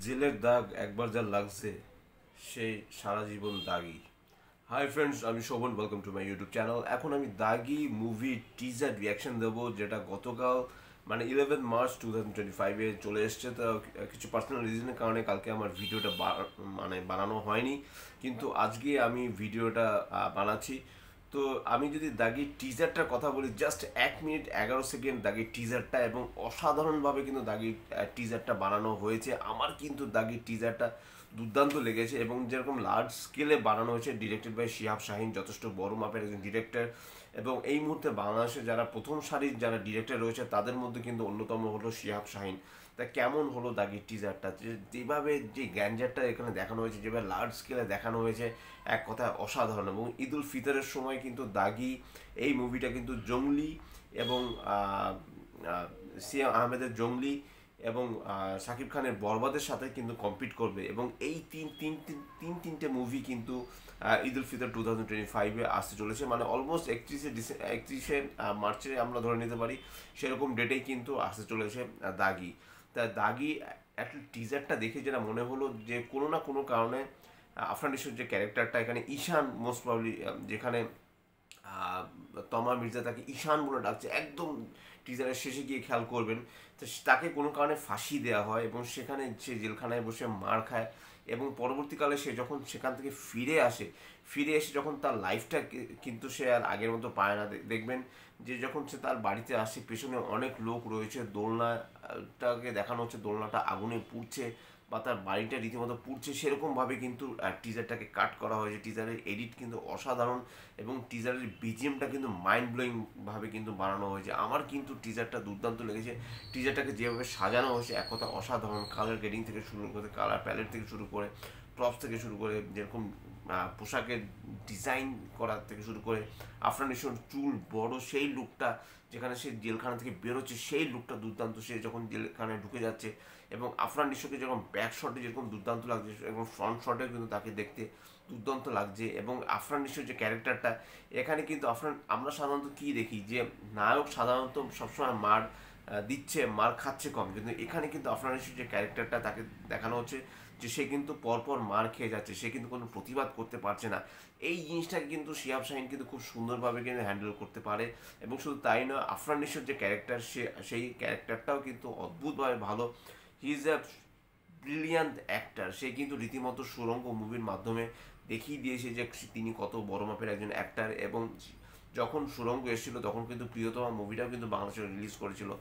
জেলের দাগ একবার যা লাগছে সেই সারা জীবন দাগি। হাই ফ্রেন্ডস, আমি Shovan, welcome to my YouTube channel. এখন আমি দাগি মুভি টিজার রিয়াকশন দেবো, যেটা গতকাল মানে 11 মার্চ 2025-এ চলে এসছে। তো কিছু পার্সোনাল রিজনের কারণে কালকে আমার ভিডিওটা বানানো হয়নি, কিন্তু আজকে আমি ভিডিওটা বানাচ্ছি। তো আমি যদি দাগির টিজারটার কথা বলি, জাস্ট 1 মিনিট 11 সেকেন্ড দাগির টিজারটা, এবং অসাধারণভাবে কিন্তু দাগির টিজারটা বানানো হয়েছে। আমার কিন্তু দাগির টিজারটা দুর্দান্ত লেগেছে, এবং যেরকম লার্জ স্কেলে বানানো হয়েছে, ডিরেক্টেড বাই শিহাব শাহিন, যথেষ্ট বড় মাপের একজন ডিরেক্টর। এবং এই মুহূর্তে বাংলাদেশে যারা প্রথম সারির যারা ডিরেক্টর রয়েছে তাদের মধ্যে কিন্তু অন্যতম হলো শিহাব শাহিন। তা কেমন হলো দাগির টিজারটা, যেভাবে যে গ্যাঞ্জারটা এখানে দেখানো হয়েছে, যেভাবে লার্জ স্কেলে দেখানো হয়েছে, এক কথায় অসাধারণ। এবং ঈদ উল ফিতরের সময় কিন্তু দাগি এই মুভিটা কিন্তু জঙ্গলি এবং সিয়াম আহমেদের জঙ্গলি এবং শাকিব খানের বরবাদের সাথে কিন্তু কম্পিট করবে। এবং এই তিনটে মুভি কিন্তু ঈদ উল ফিতর 2025-এ আসতে চলেছে, মানে অলমোস্ট 31শে মার্চে আমরা ধরে নিতে পারি, সেরকম ডেটেই কিন্তু আসতে চলেছে দাগি। তা দাগি একটা টিজারটা দেখে যেটা মনে হলো যে কোনো না কোনো কারণে আফরান নিশোর যে ক্যারেক্টারটা এখানে ঈশান, মোস্ট প্রবাবলি যেখানে তমা মির্জা তাকে ঈশান বলে ডাকছে, একদম টিজারের শেষে গিয়ে খেয়াল করবেন, তো তাকে কোনো কারণে ফাঁসি দেওয়া হয় এবং সেখানে সে জেলখানায় বসে মার খায়। এবং পরবর্তীকালে সে যখন সেখান থেকে ফিরে এসে যখন তার লাইফটা কিন্তু সে আর আগের মতো পায় না। দেখবেন যে যখন সে তার বাড়িতে আসে, পেছনে অনেক লোক রয়েছে, দোলনাটাকে দেখানো হচ্ছে, দোলনাটা আগুনে পুড়ছে বা তার বাড়িটা রীতিমতো পুড়ছে, সেরকমভাবে কিন্তু টিজারটাকে কাট করা হয়েছে। টিজারের এডিট কিন্তু অসাধারণ, এবং টিজারের বিজিএমটা কিন্তু মাইন্ড ব্লোয়িং ভাবে কিন্তু বানানো হয়েছে। আমার কিন্তু টিজারটা দুর্দান্ত লেগেছে। টিজারটাকে যেভাবে সাজানো হয়েছে, এক কথা অসাধারণ। কালার গ্রেডিং থেকে শুরু করে, কালার প্যালেট থেকে শুরু করে, প্রপস থেকে শুরু করে, যেরকম পোশাকের ডিজাইন করা থেকে শুরু করে, আফরান নিশোর চুল বড় সেই লুকটা, যেখানে সে জেলখানা থেকে বেরোচ্ছে সেই লুকটা দুর্দান্ত। সে যখন জেলখানায় ঢুকে যাচ্ছে, এবং আফরান নিশোকে যখন ব্যাক শটে যেরকম দুর্দান্ত লাগছে, এবং ফ্রন্ট শটে কিন্তু তাকে দেখতে দুর্দান্ত লাগছে। এবং আফরান নিশোর যে ক্যারেক্টারটা এখানে কিন্তু আমরা সাধারণত কি দেখি, যে নায়ক সাধারণত সবসময় দিচ্ছে, মার খাচ্ছে কম, কিন্তু এখানে কিন্তু আফরান নিশোর যে ক্যারেক্টারটা তাকে দেখানো হচ্ছে যে সে কিন্তু পরপর মার খেয়ে যাচ্ছে, সে কিন্তু কোনো প্রতিবাদ করতে পারছে না। এই জিনিসটাকে কিন্তু শিহাব শাহিন কিন্তু খুব সুন্দরভাবে কিন্তু হ্যান্ডেল করতে পারে। এবং শুধু তাই নয়, আফরান নিশোর যে ক্যারেক্টার, সেই ক্যারেক্টারটাও কিন্তু অদ্ভুতভাবে ভালো। He is a brilliant actor. সে কিন্তু রীতিমতো সুড়ঙ্গ মুভির মাধ্যমে দেখিয়ে দিয়েছে যে তিনি কত বড় মাপের একজন অ্যাক্টার। এবং যখন সুড়ঙ্গ এসেছিল তখন কিন্তু প্রিয়তমা মুভিটাও কিন্তু বাংলাদেশে রিলিজ করেছিল।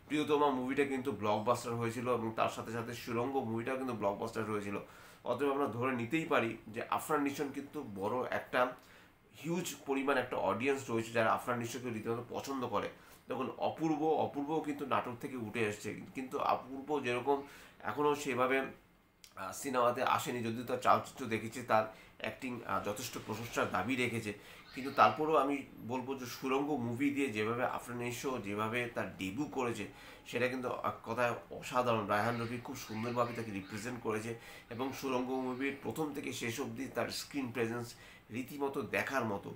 প্রিয়তমা মুভিটা কিন্তু ব্লকবাস্টার হয়েছিল, এবং তার সাথে সাথে সুড়ঙ্গ মুভিটাও কিন্তু ব্লকবাস্টার হয়েছিল। অতএব আমরা ধরে নিতেই পারি যে আফরান নিশোর কিন্তু বড় একটা হিউজ পরিমাণ একটা অডিয়েন্স রয়েছে যারা আফরান নিশোকে রীতিমতো পছন্দ করে। দেখুন, অপূর্বও কিন্তু নাটক থেকে উঠে এসছে, কিন্তু অপূর্ব যেরকম এখনও সেভাবে সিনেমাতে আসেনি, যদিও তার চলচ্চিত্র দেখেছি, তার অ্যাক্টিং যথেষ্ট প্রশংসার দাবি রেখেছে। কিন্তু তারপরেও আমি বলবো যে সুড়ঙ্গ মুভি দিয়ে যেভাবে আফরান নিশো যেভাবে তার ডেবিউ করেছে, সেটা কিন্তু এক কথায় অসাধারণ। রায়হান রফি খুব সুন্দরভাবে তাকে রিপ্রেজেন্ট করেছে, এবং সুড়ঙ্গ মুভির প্রথম থেকে শেষ অবধি তার স্ক্রিন প্রেজেন্স রীতিমতো দেখার মতো।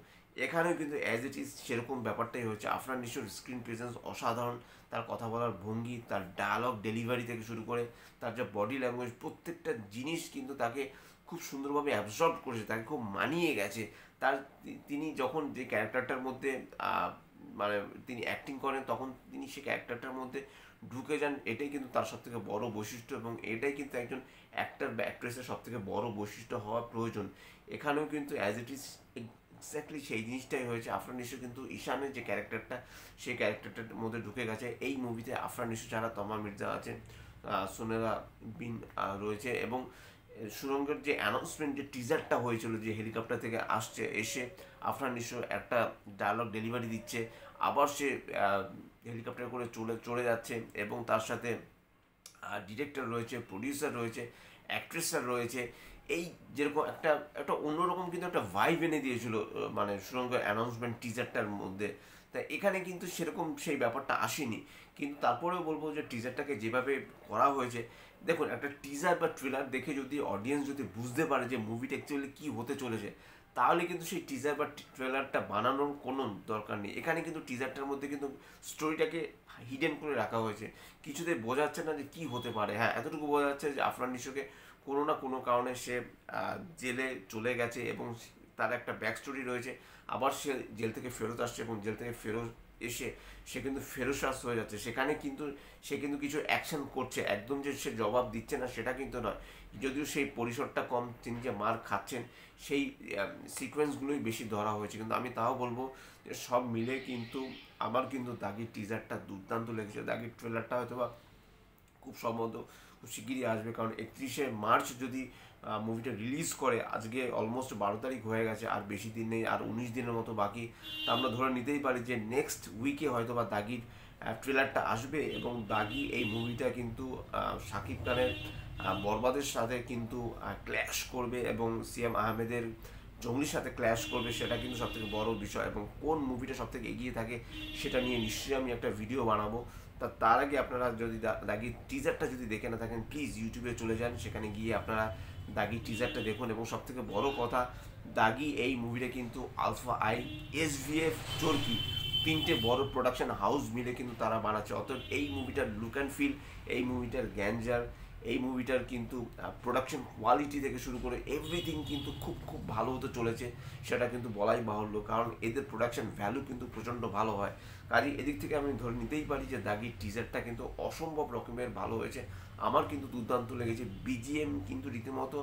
এখানেও কিন্তু অ্যাজ ইট ইজ সেরকম ব্যাপারটাই হয়েছে। আফরান নিশোর স্ক্রিন প্রেজেন্স অসাধারণ, তার কথা বলার ভঙ্গি, তার ডায়ালগ ডেলিভারি থেকে শুরু করে, তার যে বডি ল্যাঙ্গুয়েজ, প্রত্যেকটা জিনিস কিন্তু তাকে খুব সুন্দরভাবে অ্যাবজর্ব করেছে, তাকে খুব মানিয়ে গেছে। তার তিনি যখন যে ক্যারেক্টারটার মধ্যে মানে তিনি অ্যাক্টিং করেন, তখন তিনি সেই ক্যারেক্টারটার মধ্যে ঢুকে যান। এটাই কিন্তু তার সবথেকে বড় বৈশিষ্ট্য, এবং এটাই কিন্তু একজন অ্যাক্টর বা অ্যাক্ট্রেসের সবথেকে বড় বৈশিষ্ট্য হওয়া প্রয়োজন। এখানেও কিন্তু অ্যাজ ইট ইজ এক্স্যাক্টলি সেই জিনিসটাই হয়েছে। আফরান নিশো কিন্তু ঈশানের যে ক্যারেক্টারটা, সেই ক্যারেক্টারটার মধ্যে ঢুকে গেছে। এই মুভিতে আফরান নিশো ছাড়া তমা মির্জা আছে, সোনেরা বিন রয়েছে। এবং সুরঙ্গের যে অ্যানাউন্সমেন্ট, যে টিজারটা হয়েছিল, যে হেলিকপ্টার থেকে এসে আফরান নিশো একটা ডায়লগ ডেলিভারি দিচ্ছে, আবার সে হেলিকপ্টার করে চলে যাচ্ছে, এবং তার সাথে ডিরেক্টর রয়েছে, প্রডিউসার রয়েছে, অ্যাক্ট্রেসরা রয়েছে। এই যেরকম একটা একটা অন্যরকম কিন্তু একটা ভাইব এনে দিয়েছিল মানে সুরঙ্গের অ্যানাউন্সমেন্ট টিজারটার মধ্যে। তাই এখানে কিন্তু সেরকম সেই ব্যাপারটা আসেনি। কিন্তু তারপরেও বলবো যে টিজারটাকে যেভাবে করা হয়েছে, দেখুন, একটা টিজার বা ট্রেলার দেখে যদি অডিয়েন্স যদি বুঝতে পারে যে মুভিটা অ্যাকচুয়ালি কী হতে চলেছে, তাহলে কিন্তু সেই টিজার বা ট্রেলারটা বানানোর কোনো দরকার নেই। এখানে কিন্তু টিজারটার মধ্যে কিন্তু স্টোরিটাকে হিডেন করে রাখা হয়েছে, কিছুতে বোঝা যাচ্ছে না যে কী হতে পারে। হ্যাঁ, এতটুকু বোঝা যাচ্ছে যে আফরান নিশোকে কোনো না কোনো কারণে সে জেলে চলে গেছে এবং তার একটা ব্যাক স্টোরি রয়েছে, আবার সে জেল থেকে ফেরত আসছে এবং জেল থেকে ফেরত এসে সে কিন্তু ফেরোসাস হয়ে যাচ্ছে। সেখানে কিন্তু সে কিন্তু কিছু অ্যাকশন করছে, একদম যে সে জবাব দিচ্ছে না সেটা কিন্তু নয়, যদিও সেই পরিসরটা কম, তিনি যে মার খাচ্ছেন সেই সিকোয়েন্সগুলোই বেশি ধরা হয়েছে। কিন্তু আমি তাও বলবো যে সব মিলে কিন্তু আমার কিন্তু দাগির টিজারটা দুর্দান্ত লেগেছে। দাগির ট্রেলারটা হয়তো বা খুব সম্ভবত খুব শিগগিরই আসবে, কারণ 31শে মার্চ যদি মুভিটা রিলিজ করে, আজকে অলমোস্ট 12 তারিখ হয়ে গেছে, আর বেশি দিন নেই, আর 19 দিনের মতো বাকি। তা আমরা ধরে নিতেই পারি যে নেক্সট উইকে হয়তো বা দাগির ট্রেলারটা আসবে, এবং দাগি এই মুভিটা কিন্তু শাকিব খানের বরবাদের সাথে কিন্তু ক্ল্যাশ করবে এবং সিএম আহমেদের জঙ্গলির সাথে ক্ল্যাশ করবে, সেটা কিন্তু সবথেকে বড় বিষয়। এবং কোন মুভিটা সবথেকে এগিয়ে থাকে সেটা নিয়ে নিশ্চয়ই আমি একটা ভিডিও বানাবো। তার আগে আপনারা যদি দাগির টিজারটা যদি দেখে না থাকেন, প্লিজ ইউটিউবে চলে যান, সেখানে গিয়ে আপনারা দাগির টিজারটা দেখুন। এবং সবথেকে বড় কথা, দাগি এই মুভিটা কিন্তু আলফা আই, এসভিএফ, চরকি, তিনটে বড় প্রোডাকশন হাউস মিলে কিন্তু তারা বানাচ্ছে। অতএব এই মুভিটার লুক অ্যান্ড ফিল, এই মুভিটার গ্যাঞ্জার, এই মুভিটার কিন্তু প্রোডাকশন কোয়ালিটি থেকে শুরু করে এভরিথিং কিন্তু খুব খুব ভালো হতে চলেছে, সেটা কিন্তু বলাই বাহুল্য, কারণ এদের প্রোডাকশন ভ্যালু কিন্তু প্রচণ্ড ভালো হয়। কাজে এদিক থেকে আমি ধরে নিতেই পারি যে দাগির টিজারটা কিন্তু অসম্ভব রকমের ভালো হয়েছে। আমার কিন্তু দুর্দান্ত লেগেছে, বিজিএম কিন্তু রীতিমতো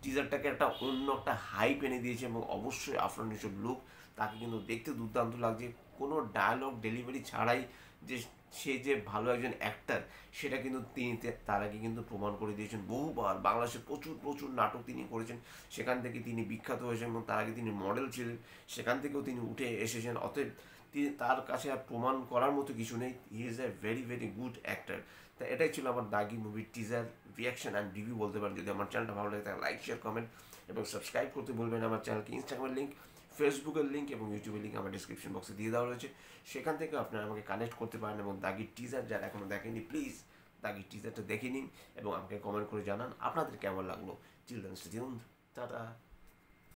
টিজারটাকে একটা অন্য একটা হাইপ এনে দিয়েছে। এবং অবশ্যই আফরান নিশোর লুক, তাকে কিন্তু দেখতে দুর্দান্ত লাগছে, কোনো ডায়ালগ ডেলিভারি ছাড়াই যে সে যে ভালো একজন অ্যাক্টার সেটা কিন্তু তিনি তার আগে কিন্তু প্রমাণ করে দিয়েছেন বহুবার। বাংলাদেশে প্রচুর প্রচুর নাটক তিনি করেছেন, সেখান থেকে তিনি বিখ্যাত হয়েছেন, এবং তার আগে তিনি মডেল ছিলেন, সেখান থেকেও তিনি উঠে এসেছেন। অতএব তিনি, তার কাছে আর প্রমাণ করার মতো কিছু নেই, he is a very very good actor. তা এটাই ছিল আমার দাগি মুভির টিজার রিয়াকশন অ্যান্ড রিভিউ বলতে পারেন। যদি আমার চ্যানেলটা ভালো লাগে তাহলে লাইক, শেয়ার, কমেন্ট এবং সাবস্ক্রাইব করতে বলবেন। আমার চ্যানেলকে ইনস্টাগ্রামের লিঙ্ক, ফেসবুকের লিঙ্ক এবং ইউটিউবের লিঙ্ক আমার ডিসক্রিপশন বক্সে দিয়ে দেওয়া রয়েছে, সেখান থেকে আপনারা আমাকে কানেক্ট করতে পারেন। এবং দাগির টিজার যারা এখনও দেখেনি, প্লিজ দাগির টিজারটা দেখে নিন এবং আমাকে কমেন্ট করে জানান আপনাদের কেমন লাগলো। Children's tune, tata.